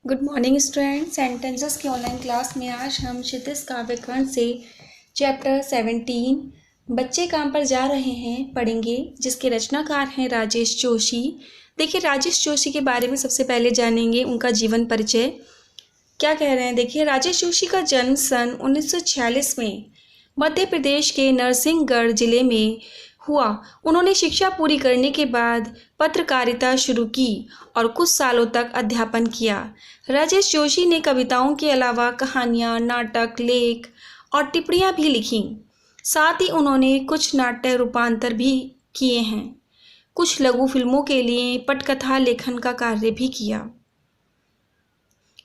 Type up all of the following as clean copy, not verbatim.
Good morning student. Sentences की online class में आज हम क्षितिज काव्यकरण से चैप्टर 17 बच्चे काम पर जा रहे हैं पढ़ेंगे, जिसके रचनाकार हैं राजेश जोशी। देखिए, राजेश जोशी के बारे में सबसे पहले जानेंगे उनका जीवन परिचय। क्या कह रहे हैं, देखिए। राजेश जोशी का जन्म सन 1946 में मध्य प्रदेश के नरसिंहगढ़ जिले में हुआ। उन्होंने शिक्षा पूरी करने के बाद पत्रकारिता शुरू की और कुछ सालों तक अध्यापन किया। राजेश जोशी ने कविताओं के अलावा कहानियाँ, नाटक, लेख और टिप्पणियाँ भी लिखीं। साथ ही उन्होंने कुछ नाट्य रूपांतर भी किए हैं। कुछ लघु फिल्मों के लिए पटकथा लेखन का कार्य भी किया।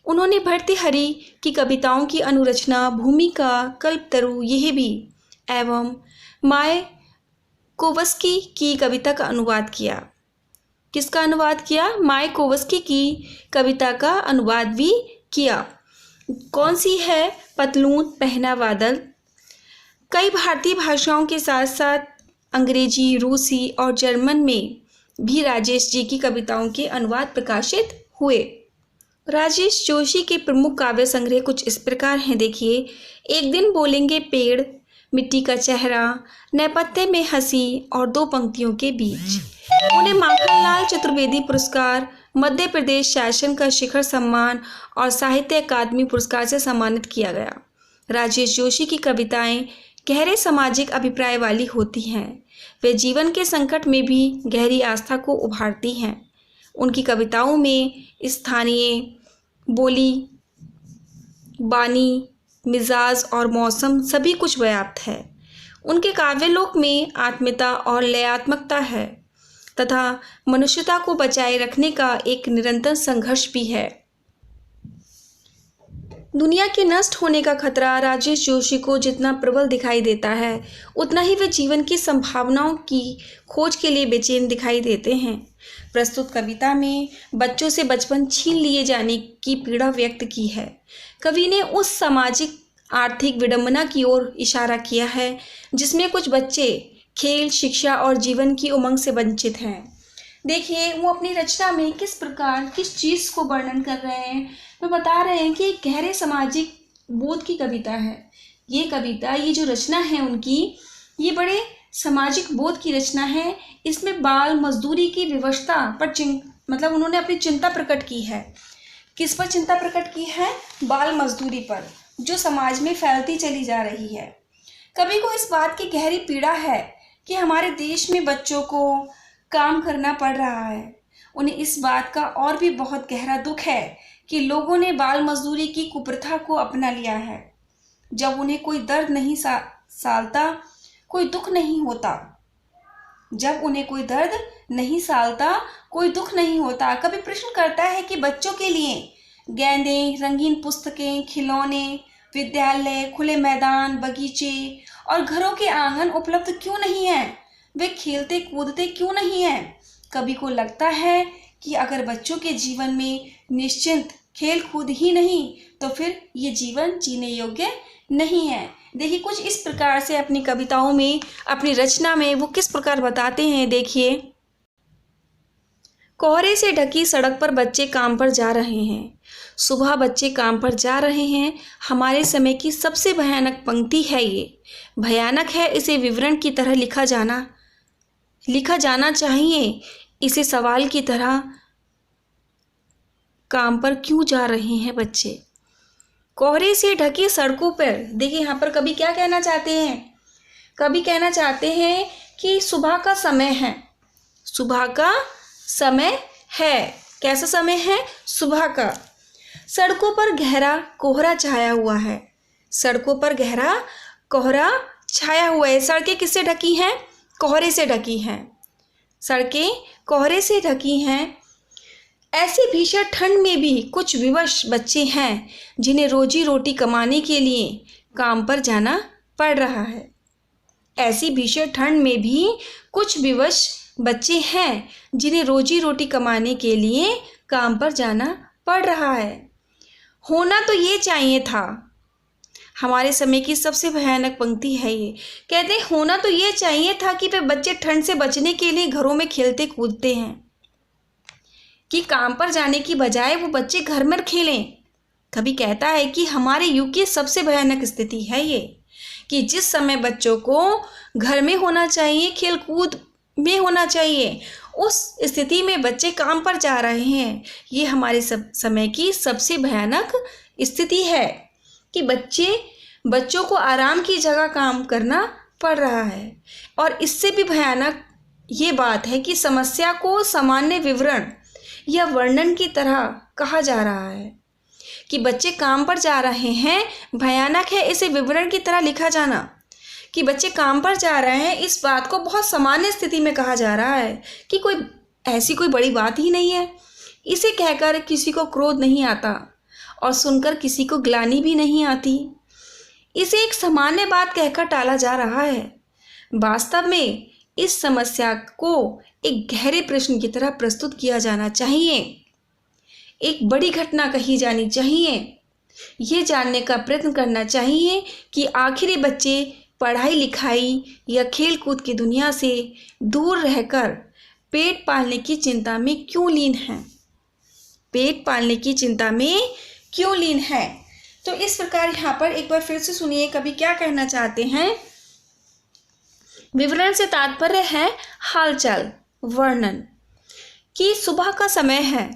उन्होंने भर्तृहरि की कविताओं की अनुरचना, भूमिका, कल्पतरु, यह भी एवं मायाकोव्स्की की कविता का अनुवाद किया। किसका अनुवाद किया? मायाकोव्स्की की कविता का अनुवाद भी किया। कौन सी है? पतलून पहना बादल। कई भारतीय भाषाओं के साथ साथ अंग्रेजी, रूसी और जर्मन में भी राजेश जी की कविताओं के अनुवाद प्रकाशित हुए। राजेश जोशी के प्रमुख काव्य संग्रह कुछ इस प्रकार हैं, देखिए। एक दिन बोलेंगे पेड़, मिट्टी का चेहरा, नेपथ्य में हंसी और दो पंक्तियों के बीच। उन्हें माखनलाल चतुर्वेदी पुरस्कार, मध्य प्रदेश शासन का शिखर सम्मान और साहित्य अकादमी पुरस्कार से सम्मानित किया गया। राजेश जोशी की कविताएं गहरे सामाजिक अभिप्राय वाली होती हैं। वे जीवन के संकट में भी गहरी आस्था को उभारती हैं। उनकी कविताओं में स्थानीय बोली, बानी, मिजाज और मौसम सभी कुछ व्याप्त है। उनके काव्यलोक में आत्मीयता और लयात्मकता है तथा मनुष्यता को बचाए रखने का एक निरंतर संघर्ष भी है। दुनिया के नष्ट होने का खतरा राजेश जोशी को जितना प्रबल दिखाई देता है, उतना ही वे जीवन की संभावनाओं की खोज के लिए बेचैन दिखाई देते हैं। प्रस्तुत कविता में बच्चों से बचपन छीन लिए जाने की पीड़ा व्यक्त की है। कवि ने उस सामाजिक आर्थिक विडंबना की ओर इशारा किया है जिसमें कुछ बच्चे खेल, शिक्षा और जीवन की उमंग से वंचित हैं। देखिए, वो अपनी रचना में किस प्रकार किस चीज़ को वर्णन कर रहे हैं। वे बता रहे हैं कि एक गहरे सामाजिक बोध की कविता है ये कविता। ये जो रचना है उनकी, ये बड़े सामाजिक बोध की रचना है। इसमें बाल मजदूरी की व्यवस्था पर मतलब उन्होंने अपनी चिंता प्रकट की है। किस पर चिंता प्रकट की है? बाल मजदूरी पर, जो समाज में फैलती चली जा रही है। कवि को इस बात की गहरी पीड़ा है कि हमारे देश में बच्चों को काम करना पड़ रहा है। उन्हें इस बात का और भी बहुत गहरा दुख है कि लोगों ने बाल मजदूरी की कुप्रथा को अपना लिया है। जब उन्हें कोई दर्द नहीं सालता, कोई दुख नहीं होता। जब उन्हें कोई दर्द नहीं सालता, कोई दुख नहीं होता। कभी प्रश्न करता है कि बच्चों के लिए गेंदें, रंगीन पुस्तकें, खिलौने, विद्यालय, खुले मैदान, बगीचे और घरों के आंगन उपलब्ध क्यों नहीं हैं? वे खेलते कूदते क्यों नहीं हैं? कभी को लगता है कि अगर बच्चों के जीवन में निश्चिंत खेल कूद ही नहीं, तो फिर ये जीवन जीने योग्य नहीं है। देखिए, कुछ इस प्रकार से अपनी कविताओं में, अपनी रचना में वो किस प्रकार बताते हैं, देखिए। कोहरे से ढकी सड़क पर बच्चे काम पर जा रहे हैं। सुबह बच्चे काम पर जा रहे हैं हमारे समय की सबसे भयानक पंक्ति है। ये भयानक है, इसे विवरण की तरह लिखा जाना चाहिए। इसे सवाल की तरह, काम पर क्यों जा रहे हैं बच्चे? कोहरे से ढकी सड़कों पर, देखिए यहाँ पर कवि क्या कहना चाहते हैं? कवि कहना चाहते हैं कि सुबह का समय है। सुबह का समय है। कैसा समय है? सुबह का। सड़कों पर गहरा कोहरा छाया हुआ है। सड़कों पर गहरा कोहरा छाया हुआ है। सड़कें किससे ढकी हैं? कोहरे से ढकी हैं। सड़कें कोहरे से ढकी हैं। ऐसी भीषण ठंड में भी कुछ विवश बच्चे हैं जिन्हें रोजी रोटी कमाने के लिए काम पर जाना पड़ रहा है। ऐसी भीषण ठंड में भी कुछ विवश बच्चे हैं जिन्हें रोजी रोटी कमाने के लिए काम पर जाना पड़ रहा है। होना तो ये चाहिए था। हमारे समय की सबसे भयानक पंक्ति है ये। कहते हैं, होना तो ये चाहिए था कि वे बच्चे ठंड से बचने के लिए घरों में खेलते कूदते हैं। कि काम पर जाने की बजाय वो बच्चे घर में खेलें। कवि कहता है कि हमारे युग की सबसे भयानक स्थिति है ये, कि जिस समय बच्चों को घर में होना चाहिए, खेल कूद में होना चाहिए, उस स्थिति में बच्चे काम पर जा रहे हैं। ये हमारे समय की सबसे भयानक स्थिति है कि बच्चों को आराम की जगह काम करना पड़ रहा है। और इससे भी भयानक ये बात है कि समस्या को सामान्य विवरण या वर्णन की तरह कहा जा रहा है कि बच्चे काम पर जा रहे हैं। भयानक है इसे विवरण की तरह लिखा जाना, कि बच्चे काम पर जा रहे हैं। इस बात को बहुत सामान्य स्थिति में कहा जा रहा है कि कोई बड़ी बात ही नहीं है। इसे कहकर किसी को क्रोध नहीं आता और सुनकर किसी को ग्लानि भी नहीं आती। इसे एक सामान्य बात कहकर टाला जा रहा है। वास्तव में इस समस्या को एक गहरे प्रश्न की तरह प्रस्तुत किया जाना चाहिए। एक बड़ी घटना कही जानी चाहिए। ये जानने का प्रयत्न करना चाहिए कि आखिर ये बच्चे पढ़ाई लिखाई या खेल कूद की दुनिया से दूर रहकर पेट पालने की चिंता में क्यों लीन हैं। पेट पालने की चिंता में क्यों लीन है। तो इस प्रकार यहाँ पर एक बार फिर से सुनिए कवि क्या कहना चाहते हैं। विवरण से तात्पर्य है हालचाल, वर्णन। कि सुबह का समय है,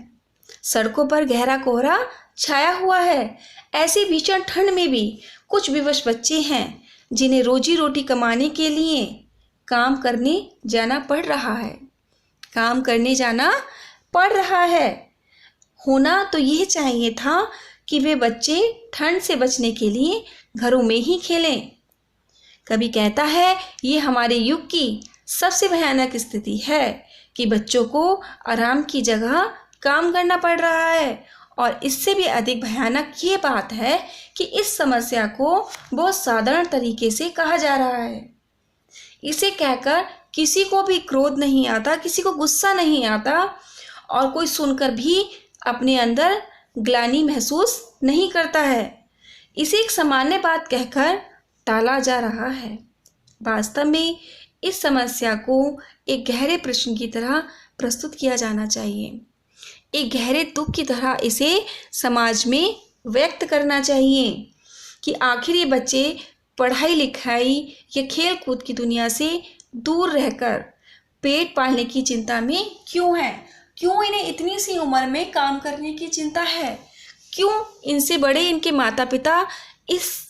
सड़कों पर गहरा कोहरा छाया हुआ है। ऐसी भीषण ठंड में भी कुछ विवश बच्चे हैं जिन्हें रोजी रोटी कमाने के लिए काम करने जाना पड़ रहा है। काम करने जाना पड़ रहा है। होना तो यह चाहिए था कि वे बच्चे ठंड से बचने के लिए घरों में ही खेलें। कवि कहता है ये हमारे युग की सबसे भयानक स्थिति है कि बच्चों को आराम की जगह काम करना पड़ रहा है। और इससे भी अधिक भयानक ये बात है कि इस समस्या को बहुत साधारण तरीके से कहा जा रहा है। इसे कहकर किसी को भी क्रोध नहीं आता, किसी को गुस्सा नहीं आता और कोई सुनकर भी अपने अंदर ग्लानि महसूस नहीं करता है। इसे एक सामान्य बात कहकर टाला जा रहा है। वास्तव में इस समस्या को एक गहरे प्रश्न की तरह प्रस्तुत किया जाना चाहिए। एक गहरे दुख की तरह इसे समाज में व्यक्त करना चाहिए कि आखिर ये बच्चे पढ़ाई लिखाई या खेल कूद की दुनिया से दूर रहकर पेट पालने की चिंता में क्यों हैं। क्यों इन्हें इतनी सी उम्र में काम करने की चिंता है। क्यों इनसे बड़े इनके माता पिता इस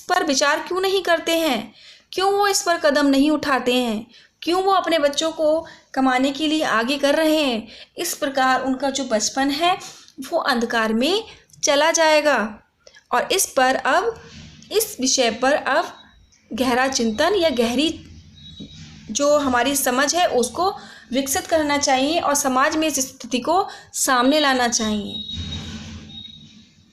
पर विचार क्यों नहीं करते हैं। क्यों वो इस पर कदम नहीं उठाते हैं। क्यों वो अपने बच्चों को कमाने के लिए आगे कर रहे हैं। इस प्रकार उनका जो बचपन है वो अंधकार में चला जाएगा। और इस विषय पर अब गहरा चिंतन या गहरी जो हमारी समझ है उसको विकसित करना चाहिए और समाज में इस स्थिति को सामने लाना चाहिए।